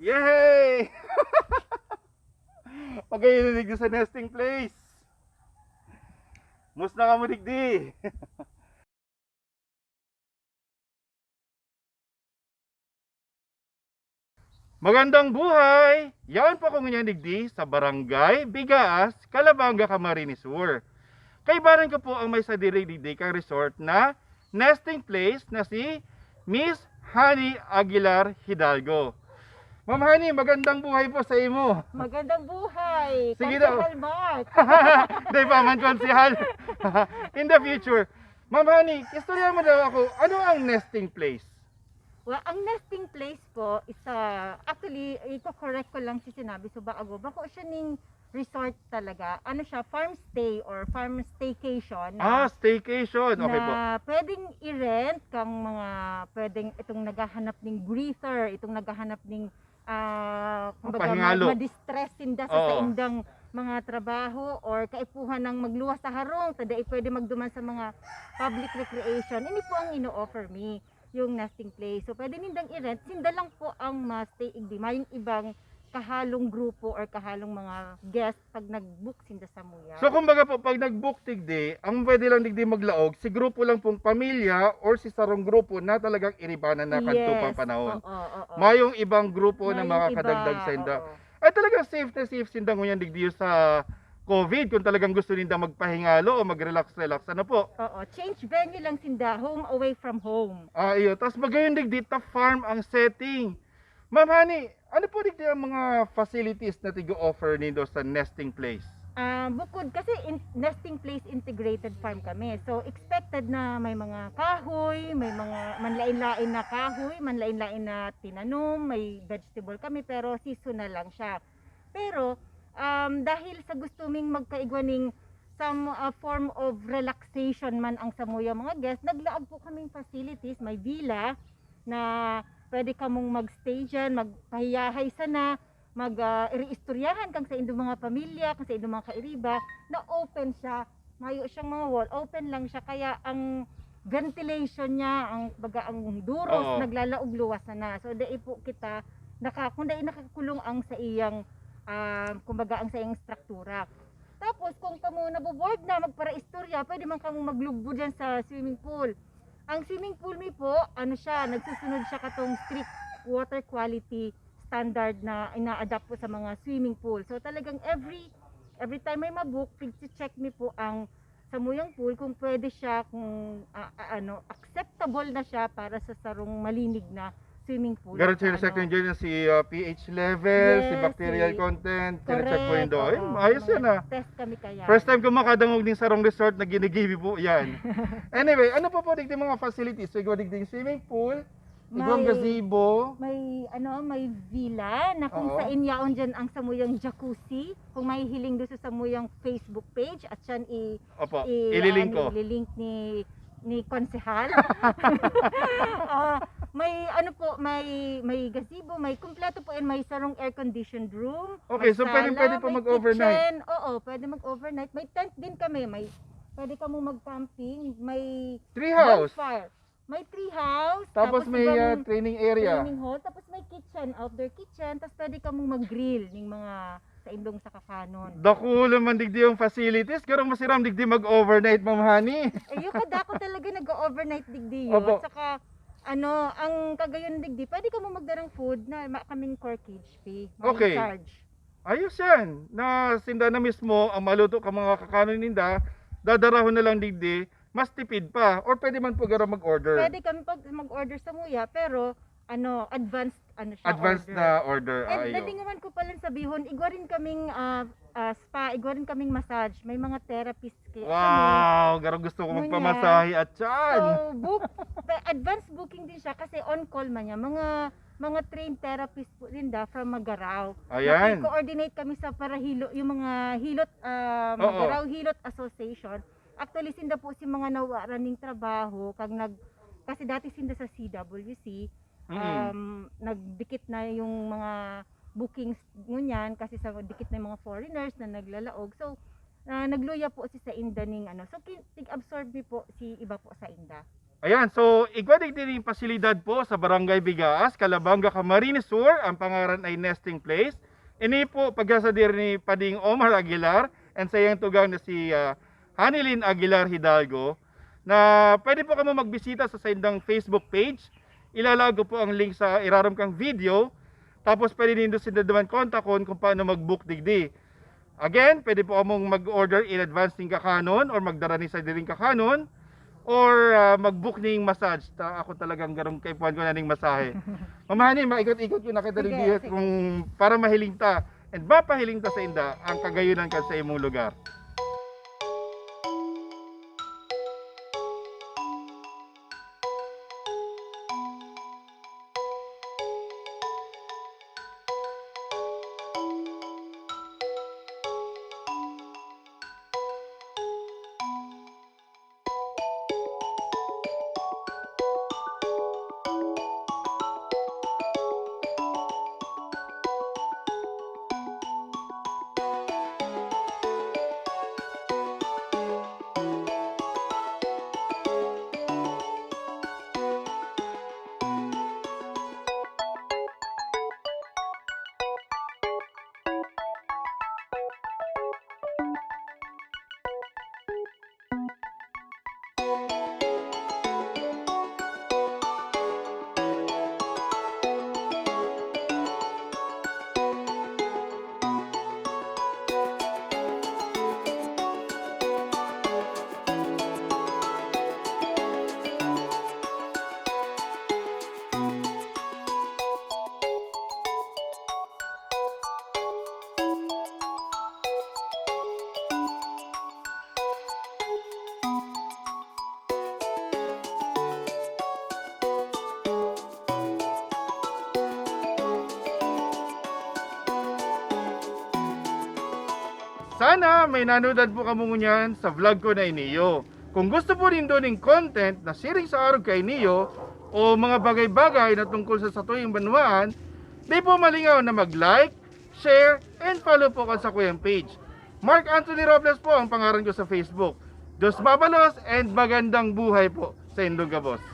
Yay! Pagkailinig sa nesting place. Mus na ka mo digdi. Magandang buhay! Yan po kung nga digdi sa Barangay Bigaas, Calabanga, Camarines Sur. Kaibaran ko po ang may sa digdi kang resort na nesting place na si Miss Honey Aguilar Hidalgo. Ma'am Honey, magandang buhay po sa imo. Magandang buhay! Sige daw. Konsehal Mark! Di ba man konsihal? In the future. Ma'am Honey, istorya mo daw ako, ano ang nesting place? Well, ang nesting place po is actually, ito-correct ko lang si sinabi so baago. Bako siya ning resort talaga. Ano siya, farm stay or farm staycation. Staycation. Okay po. Na pwedeng i-rent kang mga, pwedeng itong naghahanap ng breather, itong naghahanap ng Pahingalo. ma-distress sinda sa Oo. indang mga trabaho or kaipuhan ng magluwas sa harong, tada pwede magduman sa mga public recreation. Ini po ang ino-offer me, yung nesting place. So pwede nindang i-rent, sinda lang po ang ma-stay igdi. Mayong ibang kahalong grupo or kahalong mga guest pag nag-book sinda sa muya. So kumbaga po, pag nag-book tigdi, ang pwede lang digdi maglaog, si grupo lang pong pamilya or si sarong grupo na talagang iribanan na kanto pang panahon. Oo. Mayong ibang grupo na Mayong makakadagdag iba, sa inda. oo. Ay talagang safe na safe sinda ngunyan digdi sa COVID kung talagang gusto ninda magpahingalo o mag-relax-relax. Ano po? Oo, change venue lang sinda, home away from home. Iyo. Tapos magayon digdi, ta farm ang setting. Ma'am Honey, ano po digdi ang mga facilities na tigo-offer nindo sa nesting place? Bukod kasi nesting place integrated farm kami. So expected na may mga kahoy, may mga manlain-lain na kahoy, manlain-lain na tinanom, may vegetable kami pero seasonal lang siya. Pero dahil sa gusto ming magkaigwaning some form of relaxation man ang samuya mga guests, naglaag po kaming facilities, may villa na pwede kamong magstay dyan, magpahiyahay sana, mag-iistoryahan kang sa indong mga pamilya, kang sa indong mga kairiba, na open siya, mayo siyang mga wall, open lang siya, kaya ang ventilation niya, ang duros, Oo. naglalaog luwas na. So dai po kita, kung dai nakakulong ang sa iyang, kumbaga ang sa iyang struktura. Tapos kung kamo naboboard na magpara-istorya, pwede man kamo maglugbo dyan sa swimming pool. Ang swimming pool mi po, ano siya, nagsusunod siya katong strict water quality standard na ina-adapt po sa mga swimming pool. So talagang every time may mabook, pig-check mi po ang samuyang pool kung pwede siya, kung acceptable na siya para sa sarong malinig na swimming pool. Garon Sa siya check nyo si pH level, si Yes, bacterial si- content, check Correct. po yun doon. oo. Ayos yan Mga ah. Test kami kaya. First time ko makadangog din sa wrong resort na ginigibi po yan. Anyway, ano pa po digdi mga facilities? So, ikaw digdi swimming pool, igwang May- gazebo. may villa na kung Oo. sa inyaon dyan ang samuyang jacuzzi. Kung may hiling doon sa samuyang Facebook page at yan Opo, ililink ko. ililink ni konsehal. May may gazebo, may kumpleto po and may sarong air conditioned room. Okay, may so pwede sala, po may mag-overnight. kitchen. Oo, pwede mag-overnight. May tent din kami, pwede ka mo mag-camping, may Treehouse. bonfire. May tree house, Tapos may ibang training area. training hall, tapos may kitchen, outdoor kitchen, tapos pwede ka mong mag-grill ng mga sa indong sa kakanon. Dako naman digdi yung facilities. Garong masiram digdi mag-overnight, Ma'am Honey. Yung kadako talaga nag-overnight digdi Opo. yun. Saka ang kagayon digdi, pwede ka mong magdarang food na kaming corkage fee, may Okay. charge. Ayos yan. Na sinda na mismo ang maluto ka mga kakanon ninda, dadarahon na lang digdi, mas tipid pa. Or pwede man po garong mag-order. Pwede kami pag mag-order sa muya, pero advanced siya Advanced order. na order. And Ayo. nalingawan ko pala sabihon, igwa rin kaming spa, igwa rin kaming massage. May mga therapist kami. Wow, garong gusto ko Ngunyan. magpamasahe at yan. So, advanced booking din siya kasi on call man niya. Mga trained therapist po din from Magaraw. Ayan. Coordinate kami sa Parahilo, yung mga hilot, Oo. Magaraw Hilot Association. Actually, sinda po si mga nawaran ng trabaho, kasi dati sinda sa CWC, nagdikit na yung mga bookings ngunyan kasi sa dikit na yung mga foreigners na naglalaog. So, nagluya po si sa inda ning so tig-absorb mi po si iba po sa inda. Ayan, so igwadig din yung pasilidad po sa Barangay Bigaas, Calabanga, Camarines Sur. Ang pangaran ay Nesting Place. Ini po pagkasadir ni Pading Omar Aguilar and sa iyang tugang na si Hanilin Aguilar Hidalgo na pwede po kamo magbisita sa sindang Facebook page. Ilalago po ang link sa iraram kang video. Tapos pwede din doon sinadaman kontakon kung paano mag-book digdi. Again, pwede po kamong mag-order in advance ng kakanon or magdara ni sa diring kakanon or mag-book ning massage. Ako talagang garong kay puan ko na ning masahe. Mamahani, maikot-ikot yung nakita rin Sige, dito sige. kung para mahiling ta and mapahiling ta sa inda ang kagayunan ka sa imong lugar. Sana may nanoodad po kamo ngunyan sa vlog ko na iniyo. Kung gusto po rin doon ng content na siring sa araw kay iniyo o mga bagay-bagay na tungkol sa Satuing Banwaan, di po malingaw na mag-like, share, and follow po ko sa kuyang page. Mark Anthony Robles po ang pangalan ko sa Facebook. Diyos babalos and magandang buhay po sa Indogabos.